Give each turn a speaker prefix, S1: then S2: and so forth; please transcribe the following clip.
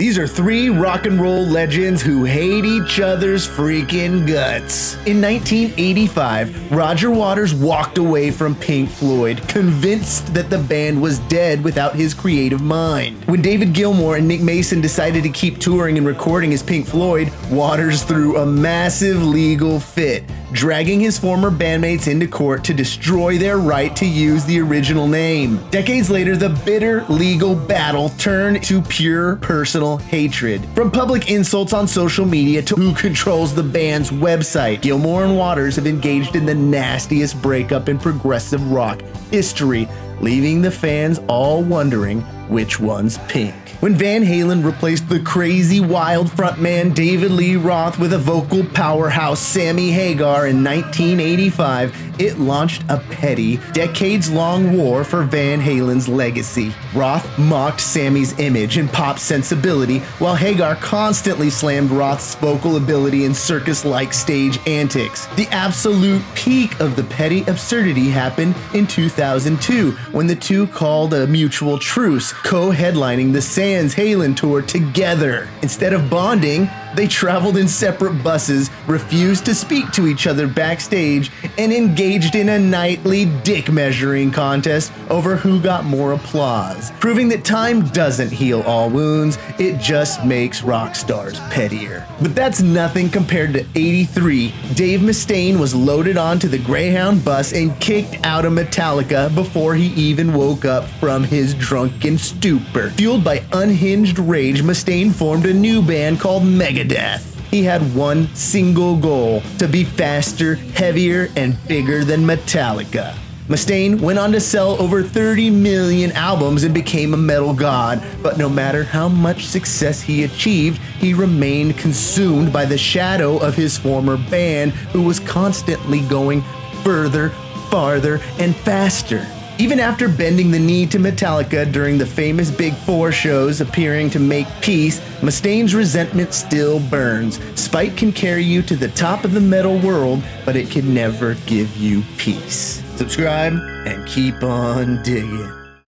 S1: These are three rock and roll legends who hate each other's freaking guts. In 1985, Roger Waters walked away from Pink Floyd, convinced that the band was dead without his creative mind. When David Gilmour and Nick Mason decided to keep touring and recording as Pink Floyd, Waters threw a massive legal fit, dragging his former bandmates into court to destroy their right to use the original name. Decades later, the bitter legal battle turned to pure personal hatred. From public insults on social media to who controls the band's website, Gilmour and Waters have engaged in the nastiest breakup in progressive rock history, leaving the fans all wondering which one's Pink. When Van Halen replaced the crazy wild frontman David Lee Roth with a vocal powerhouse Sammy Hagar in 1985, it launched a petty, decades-long war for Van Halen's legacy. Roth mocked Sammy's image and pop sensibility, while Hagar constantly slammed Roth's vocal ability and circus-like stage antics. The absolute peak of the petty absurdity happened in 2002, when the two called a mutual truce, co-headlining the Sans Halen tour together. Instead of bonding, they traveled in separate buses, refused to speak to each other backstage, and engaged in a nightly dick-measuring contest over who got more applause, proving that time doesn't heal all wounds, it just makes rock stars pettier. But that's nothing compared to '83. Dave Mustaine was loaded onto the Greyhound bus and kicked out of Metallica before he even woke up from his drunken stupor. Fueled by unhinged rage, Mustaine formed a new band called Megadeth. He had one single goal: to be faster, heavier, and bigger than Metallica. Mustaine went on to sell over 30 million albums and became a metal god, but no matter how much success he achieved, he remained consumed by the shadow of his former band, who was constantly going further, farther, and faster. Even after bending the knee to Metallica during the famous Big Four shows appearing to make peace, Mustaine's resentment still burns. Spite can carry you to the top of the metal world, but it can never give you peace. Subscribe and keep on digging.